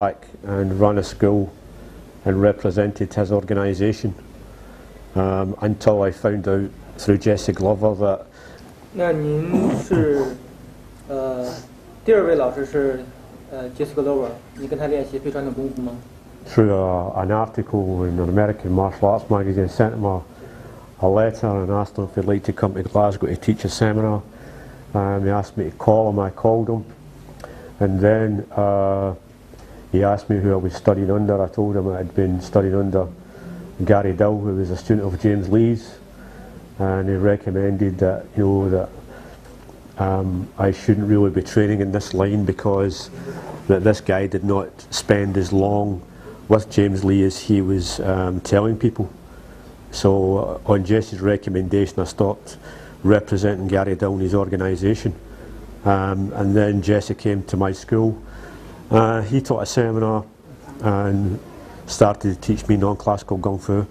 back and ran a school and represented his organisation until I found out through Jesse Glover that. 那您是第二位老师是Jesse Glover， 你跟他练习非传统功夫吗 Through an article in an American martial arts magazine, sent him a letter and asked him if he'd like to come to Glasgow to teach a seminar. He asked me to call him. I called him, and then he asked me who I was studying under. I told him I had been studying under Gary Dill, who was a student of James Lee's, and he recommended that I shouldn't really be training in this line because that this guy did not spend as long with James Lee as he was telling people. So on Jesse's recommendation, I stopped representing Gary Dill and his organisation, and then Jesse came to my school. He taught a seminar and started to teach me non-classical Kung Fu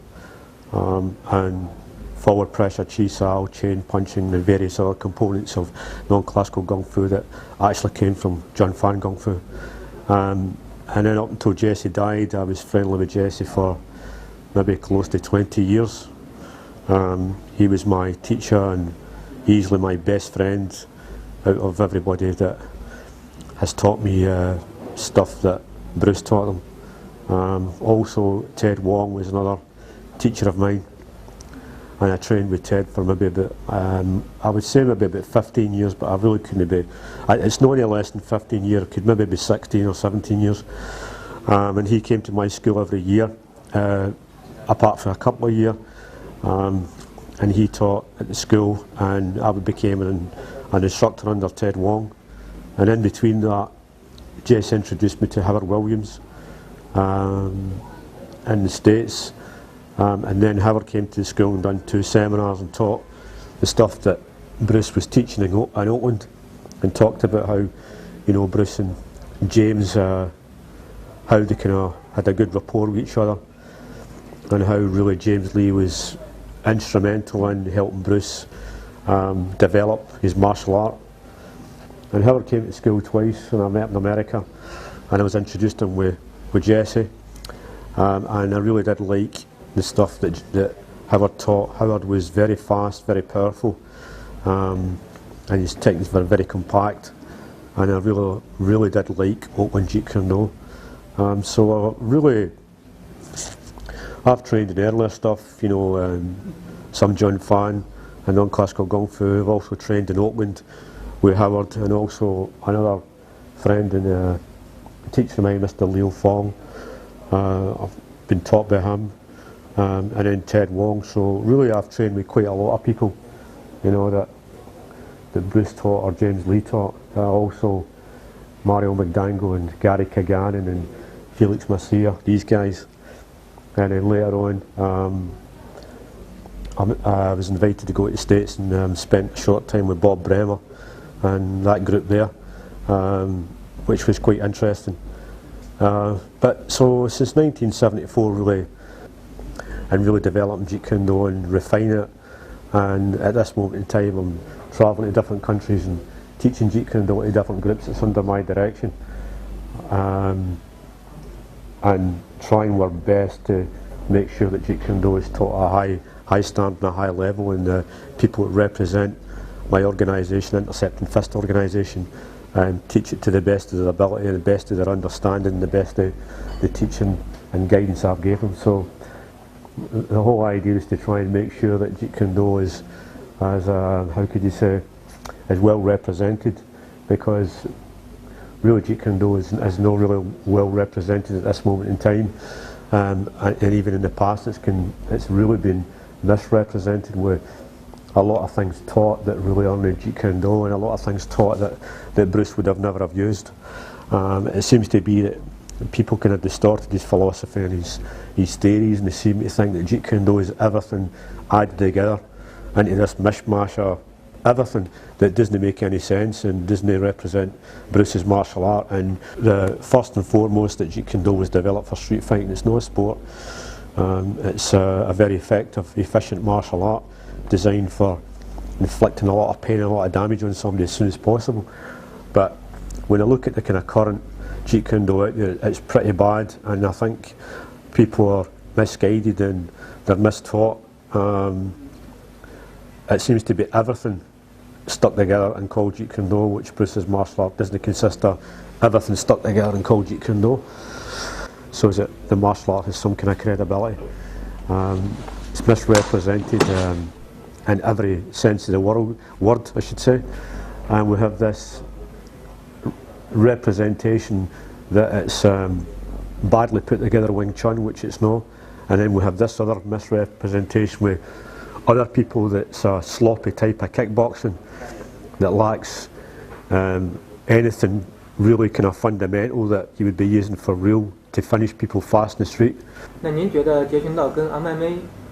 and forward pressure, chi sao, chain punching and various other components of non-classical Kung Fu that actually came from John Fan Kung Fu. And then up until Jesse died, I was friendly with Jesse for maybe close to 20 years. He was my teacher and easily my best friend out of everybody that has taught me stuff that Bruce taught them. Also, Ted Wong was another teacher of mine, and I trained with Ted for maybe about, I would say maybe about 15 years, but I really couldn't be, it's not any less than 15 years, it could maybe be 16 or 17 years. And he came to my school every year, apart from a couple of years, and he taught at the school, and I became an instructor under Ted Wong. And in between that, Jess introduced me to Howard Williams in the States. And then Howard came to the school and done 2 seminars and taught the stuff that Bruce was teaching in Oakland, and talked about how, Bruce and James, how they kind of had a good rapport with each other, and how really James Lee was instrumental in helping Bruce develop his martial art. And Howard came to school twice, and I met him in America, and I was introduced to him with Jesse, and I really did like the stuff that Howard taught. Howard was very fast, very powerful, and his techniques were very compact, and I really did like Oakland Jeet Kune Do. So I've trained in earlier stuff, some John Fan and non-classical Kung Fu. I've also trained in Oakland with Howard, and also another friend and a teacher of mine, Mr. Leo Fong. I've been taught by him. And then Ted Wong. So really I've trained with quite a lot of people, that Bruce taught or James Lee taught. Also Mario McDango and Gary Kaganen and Felix Macia, these guys. And then later on, I was invited to go to the States and spent a short time with Bob Bremer and that group there, which was quite interesting. But so since 1974 really, and really developing Jeet Kune Do and refine it, and at this moment in time I'm travelling to different countries and teaching Jeet Kune Do to different groups that's under my direction, and trying our best to make sure that Jeet Kune Do is taught at a high standard and a high level, and the people that represent my organisation, Intercept and Fist organisation, and teach it to the best of their ability and the best of their understanding, the best of the teaching and guidance I've gave them. So the whole idea is to try and make sure that Jeet Kune Do is, how could you say, is well represented, because really Jeet Kune Do is not really well represented at this moment in time, and even in the past it's really been misrepresented, with a lot of things taught that really aren't in Jeet Kune Do, and a lot of things taught that Bruce would never have used. It seems to be that people kind of distorted his philosophy and his theories, and they seem to think that Jeet Kune Do is everything added together into this mishmash of everything that doesn't make any sense and doesn't represent Bruce's martial art. And the first and foremost, that Jeet Kune Do was developed for street fighting. It's not a sport. It's a very effective, efficient martial art designed for inflicting a lot of pain and a lot of damage on somebody as soon as possible. But when I look at the kind of current Jeet Kune Do out there, it's pretty bad, and I think people are misguided and they're mistaught. It seems to be everything stuck together and called Jeet Kune Do, which Bruce's martial art doesn't consist of everything stuck together and called Jeet Kune Do. So is it the martial art has some kind of credibility. It's misrepresented in every sense of the word, I should say. And we have this representation that it's badly put together Wing Chun, which it's not. And then we have this other misrepresentation with other people that's a sloppy type of kickboxing that lacks anything really kind of fundamental that you would be using for real to finish people fast in the street. 那您觉得截拳道跟MMA